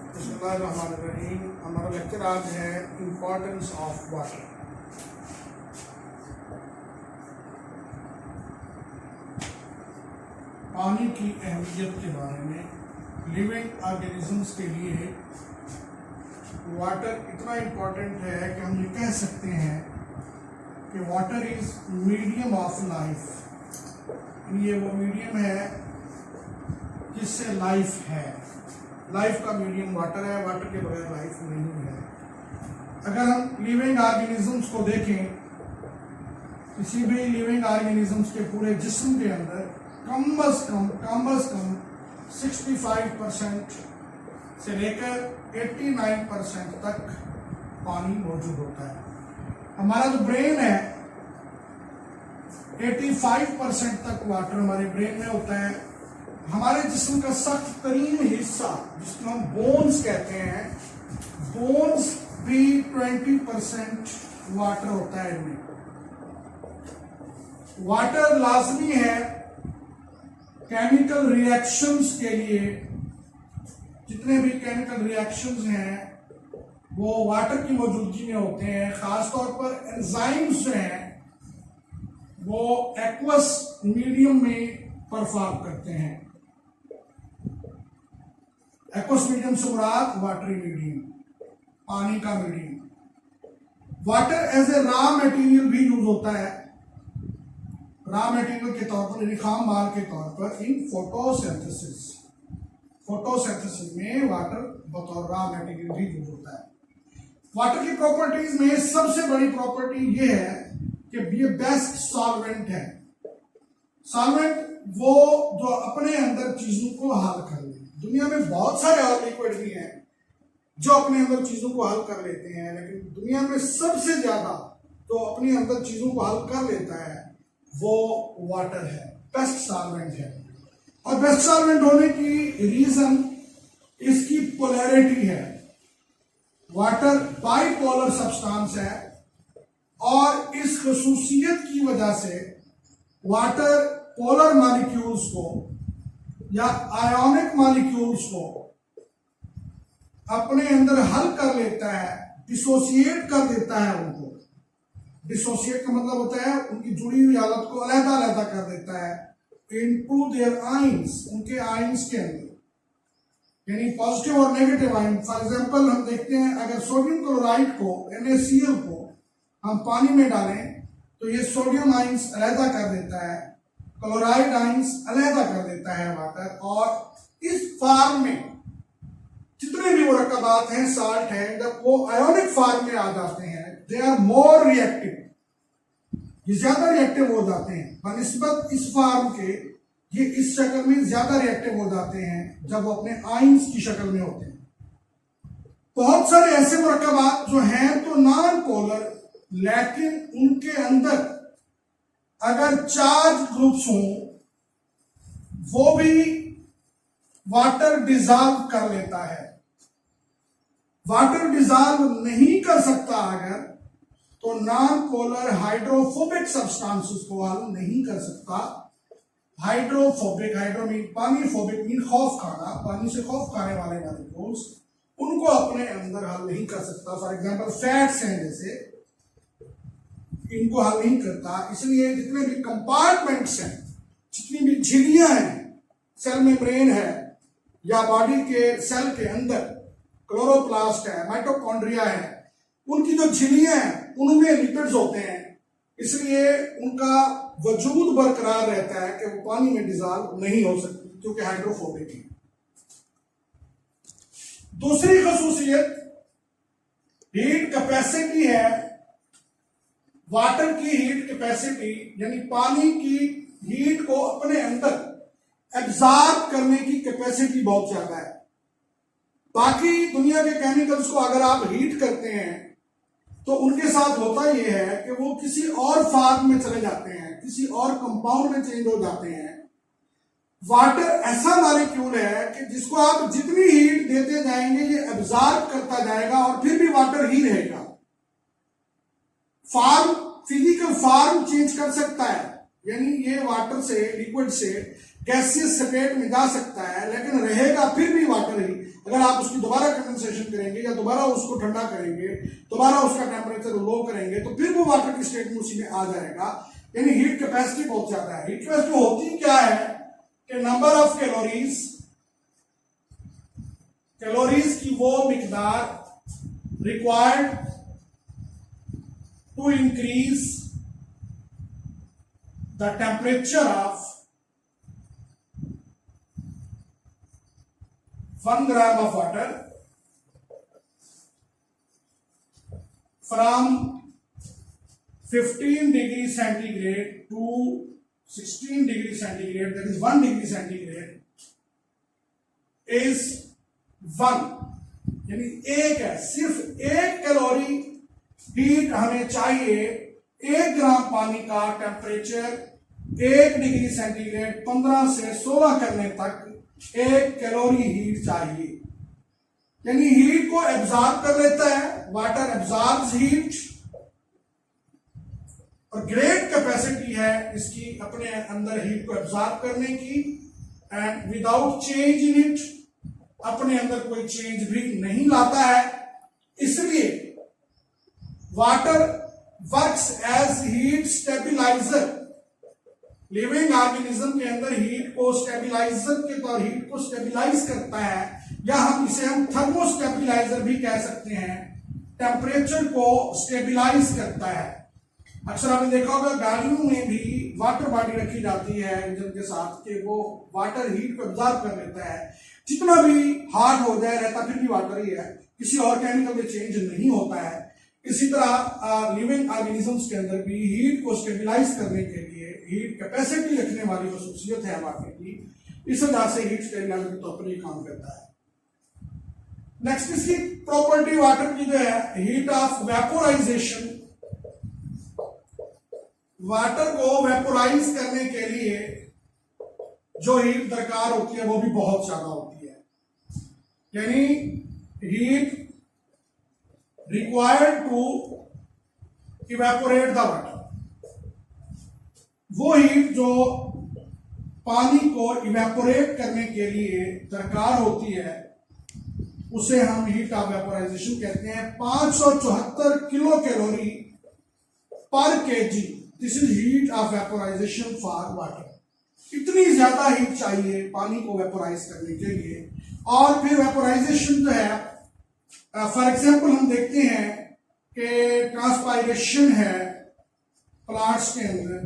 बिस्मिल्लाहिर्रहमानिर्रहीम। हमारा लेक्चर आज है इम्पोर्टेंस ऑफ वाटर। पानी की अहमियत के बारे में लिविंग ऑर्गेनिजम्स के लिए वाटर इतना इम्पोर्टेंट है कि हम ये कह सकते हैं कि water is medium of life. ये वो मीडियम है जिससे लाइफ है। लाइफ का मीडियम वाटर है, वाटर के बगैर लाइफ नहीं है। अगर हम लिविंग ऑर्गेनिजम्स को देखें, किसी भी लिविंग ऑर्गेनिजम्स के पूरे जिस्म के अंदर कम अज कम 65% से लेकर 89% तक पानी मौजूद होता है। हमारा जो ब्रेन है 85% तक वाटर हमारे ब्रेन में होता है। हमारे जिस्म का सख्त तरीन हिस्सा जिसको हम बोन्स कहते हैं, बोन्स भी 20% वाटर होता है इनमें। वाटर लाजमी है केमिकल रिएक्शंस के लिए। जितने भी केमिकल रिएक्शंस हैं वो वाटर की मौजूदगी में होते हैं। खासतौर पर एंजाइम्स जो हैं वो एक्वस मीडियम में परफॉर्म करते हैं। एक्वस मीडियम से मुराद वाटरी मीडियम, पानी का medium. Water as a raw material भी यूज होता है, रॉ मटेरियल के तौर पर, खाम माल के तौर पर इन फोटोसिंथेसिस। फोटोसिंथेसिस में वाटर बतौर रॉ मटेरियल भी यूज होता है। वाटर की प्रॉपर्टीज में सबसे बड़ी प्रॉपर्टी ये है कि ये बेस्ट सॉल्वेंट है। सॉल्वेंट वो जो अपने अंदर चीजों को हल कर ले। दुनिया में बहुत सारे और लिक्विड भी हैं जो अपने अंदर चीजों को हल कर लेते हैं, लेकिन दुनिया में सबसे ज्यादा जो अपने अंदर चीजों को हल कर लेता है वो वाटर है, बेस्ट सॉल्वेंट है। और बेस्ट सॉल्वेंट होने की रीजन इसकी पोलैरिटी है। वाटर बाइपोलर सब्सटेंस है और इस खसूसियत की वजह से वाटर पोलर मॉलिक्यूल्स को या आयोनिक मॉलिक्यूल्स को अपने अंदर हल कर लेता है, डिसोसिएट कर देता है उनको। डिसोसिएट का मतलब होता है उनकी जुड़ी हुई हालत को अलग-अलग कर देता है इनटू देयर आयंस, उनके आयंस के अंदर, यानी पॉजिटिव और नेगेटिव आयन। फॉर एग्जांपल हम देखते हैं अगर सोडियम क्लोराइड को NaCl को हम पानी में डालें तो ये सोडियम आयंस अलग कर देता है, क्लोराइड आयंस अलग कर देता है वाटर। और इस फॉर्म में जितने भी मुरक्कबात हैं, साल्ट है, जब वो आयोनिक फॉर्म में आ जाते हैं दे आर मोर रिएक्टिव, ये ज्यादा रिएक्टिव हो जाते हैं बनिस्बत इस फॉर्म के। ये इस शक्ल में ज्यादा रिएक्टिव हो जाते हैं जब वो अपने आयंस की शक्ल में होते हैं। बहुत सारे ऐसे मुरक्कबात जो हैं तो नॉन पोलर, लेकिन उनके अंदर अगर चार्ज ग्रुप्स हों वो भी वाटर डिजॉल्व कर लेता है। वाटर डिजॉल्व नहीं कर सकता अगर तो नॉन पोलर हाइड्रोफोबिक सब्सटेंसेस को हल नहीं कर सकता। हाइड्रोफोबिक, हाइड्रो मीन पानी, फोबिक मीन खौफ खाना, पानी से खौफ खाने वाले मॉलिक्यूल्स, उनको अपने अंदर हल नहीं कर सकता। फॉर एग्जांपल फैट्स हैं जैसे, इनको हल नहीं करता। इसलिए जितने भी कंपार्टमेंट्स हैं, जितनी भी झिल्लियां हैं, सेल मेम्ब्रेन है या बॉडी के सेल के अंदर क्लोरोप्लास्ट है, माइटोकॉन्ड्रिया है, उनकी जो झिल्लियां हैं उनमें लिपिड्स होते हैं। इसलिए उनका वजूद बरकरार रहता है कि वो पानी में डिजॉल्व नहीं हो सकती क्योंकि हाइड्रोफोबिक है। दूसरी खसूसियत हीट कैपेसिटी है। वाटर की हीट कैपेसिटी यानी पानी की हीट को अपने अंदर एब्जॉर्ब करने की कैपेसिटी बहुत ज्यादा है। बाकी दुनिया के केमिकल्स को अगर आप हीट करते हैं तो उनके साथ होता यह है कि वो किसी और फॉर्म में चले जाते हैं, किसी और कंपाउंड में चेंज हो जाते हैं। वाटर ऐसा मॉलिक्यूल है कि जिसको आप जितनी हीट देते जाएंगे ये एब्जॉर्ब करता जाएगा और फिर भी वाटर ही रहेगा। फॉर्म, फिजिकल फॉर्म चेंज कर सकता है, यानी ये वाटर से, लिक्विड से गैसियस स्टेट में जा सकता है, लेकिन रहेगा फिर भी वाटर ही। अगर आप उसकी दोबारा कंडेंसेशन करेंगे या दोबारा उसको ठंडा करेंगे, दोबारा उसका टेम्परेचर लो करेंगे, तो फिर वो वाटर की स्टेट में उसी में आ जाएगा। यानी हीट कैपेसिटी बहुत ज्यादा है। हीट कैपेसिटी होती क्या है कि नंबर ऑफ कैलोरीज की वो मिकदार required to increase the temperature of 1 gram of water from 15 degree centigrade to 16 degree centigrade, that is 1 degree centigrade, is 1, यानी एक है, सिर्फ 1 कैलोरी हीट हमें चाहिए 1 ग्राम पानी का टेम्परेचर 1 डिग्री सेंटीग्रेड 15 से 16 करने तक 1 कैलोरी हीट चाहिए। यानी हीट को एब्जॉर्ब कर लेता है, वाटर एब्जॉर्ब्स हीट, और ग्रेट कैपेसिटी है इसकी अपने अंदर हीट को एब्जॉर्ब करने की, and without change in it, अपने अंदर कोई चेंज भी नहीं लाता है। इसलिए water works as heat stabilizer. Living organism के अंदर हीट को स्टेबिलाईजर के तौर हीट को स्टेबिलाईज करता है, या हम थर्मोस्टेबिलाईजर भी कह सकते हैं। टेम्परेचर को स्टेबिलाईज करता है। अक्सर आपने देखा होगा गाड़ियों में भी वाटर बॉडी रखी जाती है इंजन के साथ, कि वो वाटर हीट को एब्जॉर्ब कर लेता है। जितना भी हार्ड हो जाए रहता फिर भी वाटर ही है, किसी और केमिकल में चेंज नहीं होता है। इसी तरह लिविंग ऑर्गेनिजम्स के अंदर भी हीट को स्टेबिलाईज करने के लिए हीट कैपेसिटी रखने वाली खसूसियत है वाटर की, इस वजह से हीट स्टेबिलाईजर के तौर पर ये काम करता है। नेक्स्ट इसकी प्रॉपर्टी वाटर की जो है, हीट ऑफ वेपोराइजेशन। वाटर को वेपोराइज करने के लिए जो हीट दरकार होती है वो भी बहुत ज्यादा होती है। यानी heat required to evaporate the water, वो हीट जो पानी को इवेपोरेट करने के लिए दरकार होती है उसे हम हीट ऑफ वेपोराइजेशन कहते हैं। 574 किलो कैलोरी पर KG, this is heat of vaporisation for water. इतनी ज्यादा हीट चाहिए पानी को वेपोराइज करने के लिए। और फिर वेपोराइजेशन जो है, फॉर एग्जाम्पल हम देखते हैं कि ट्रांसपायरेशन है प्लांट्स के अंदर,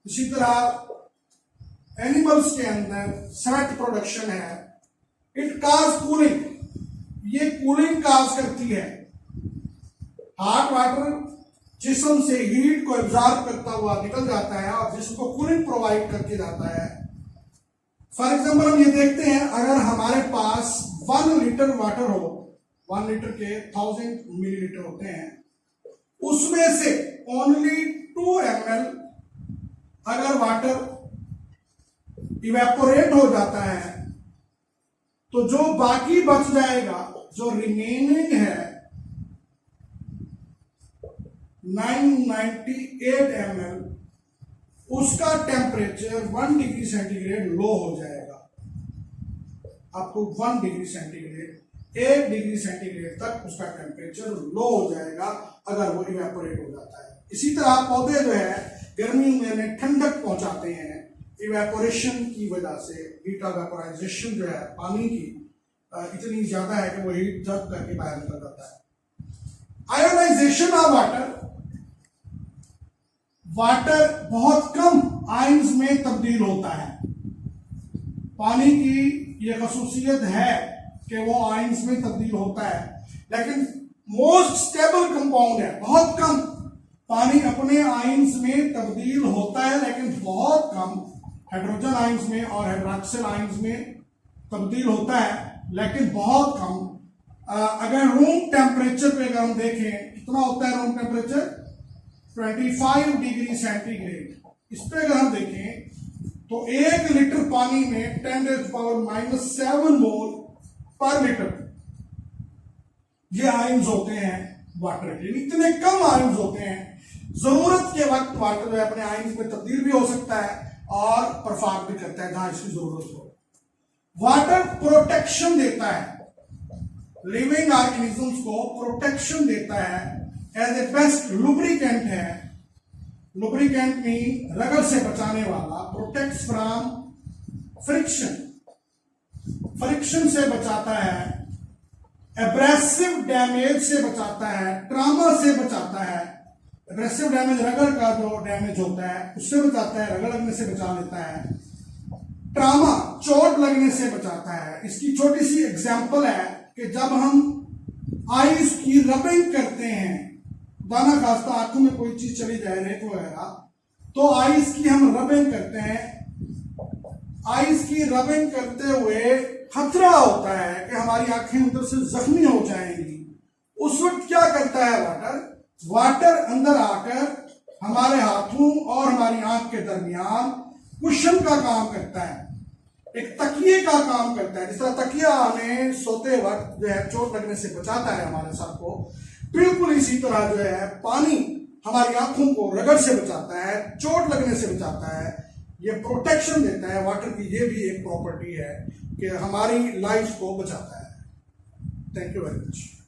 इसी तरह एनिमल्स के अंदर स्वेट प्रोडक्शन है, इट काज कूलिंग, ये कूलिंग काज करती है। हॉट वाटर जिस्म से हीट को एब्जॉर्ब करता हुआ निकल जाता है और जिस्म को कूलिंग प्रोवाइड करके जाता है। फॉर एग्जाम्पल हम ये देखते हैं, अगर हमारे पास 1 लीटर वाटर हो, 1 लीटर के 1000 मिलीलीटर होते हैं, उसमें से ओनली 2 ml अगर वाटर इवेपोरेट हो जाता है तो जो बाकी बच जाएगा, जो रिमेनिंग है 998 ml, उसका टेम्परेचर 1 डिग्री सेंटीग्रेड लो हो जाएगा। आपको 1 डिग्री सेंटीग्रेड 1 डिग्री सेंटीग्रेड तक उसका टेम्परेचर लो हो जाएगा अगर वो इवेपोरेट हो जाता है। इसी तरह पौधे जो है गर्मियों में ठंडक पहुंचाते हैं इवेपोरेशन की वजह से। हीट ऑफ वेपोराइजेशन जो है पानी की इतनी ज्यादा है कि वो हीट जब करके बाहर निकल जाता है। आयोनाइजेशन ऑफ वाटर, वाटर बहुत कम आयंस में तब्दील होता है। पानी की यह खसूसियत है कि वो आयंस में तब्दील होता है, लेकिन मोस्ट स्टेबल कंपाउंड है। बहुत कम पानी अपने आयंस में तब्दील होता है, लेकिन बहुत कम हाइड्रोजन आयंस में और हाइड्रोक्सिल आयंस में तब्दील होता है, लेकिन बहुत कम। अगर रूम टेम्परेचर पे अगर हम देखें, कितना होता है रूम टेम्परेचर? 25 degree centigrade. इस पे अगर हम देखें तो 1 लीटर पानी में 10⁻⁻7 मोल पर लीटर ये आयंस होते हैं वाटर के। इतने कम आयंस होते हैं, जरूरत के वक्त वाटर जो है अपने आयंस में तब्दील भी हो सकता है और परफॉर्म भी करता है जहां इसकी जरूरत हो। वाटर प्रोटेक्शन देता है, लिविंग ऑर्गेनिजम्स को प्रोटेक्शन देता है, एज ए बेस्ट लुब्रिकेंट है। लुब्रिकेंट मीन रगड़ से बचाने वाला, प्रोटेक्ट्स फ्रॉम फ्रिक्शन, फ्रिक्शन से बचाता है, एब्रेसिव डैमेज से बचाता है, ट्रॉमा से बचाता है। एब्रेसिव डैमेज रगड़ का जो डैमेज होता है उससे बचाता है, रगड़ लगने से बचा लेता है। ट्रॉमा चोट लगने से बचाता है। इसकी छोटी सी एग्जांपल है कि जब हम आईज की रबिंग करते हैं, दाना खास्ता आंखों में कोई चीज चली जाए, रेत वगैरह, तो आईज की हम रबिंग करते हैं। आईज की रबिंग करते हुए खतरा होता है कि हमारी आंखें अंदर से जख्मी हो जाएंगी। उस वक्त क्या करता है वाटर? वाटर अंदर आकर हमारे हाथों और हमारी आंख के दरमियान कुशन का काम करता है, एक तकिए का काम करता है। जिस तरह तकिया हमें सोते वक्त जो है चोट लगने से बचाता है हमारे सर को, बिल्कुल इसी तरह जो है पानी हमारी आंखों को रगड़ से बचाता है, चोट लगने से बचाता है, ये प्रोटेक्शन देता है। वाटर की ये भी एक प्रॉपर्टी है कि हमारी लाइफ को बचाता है। Thank you very much.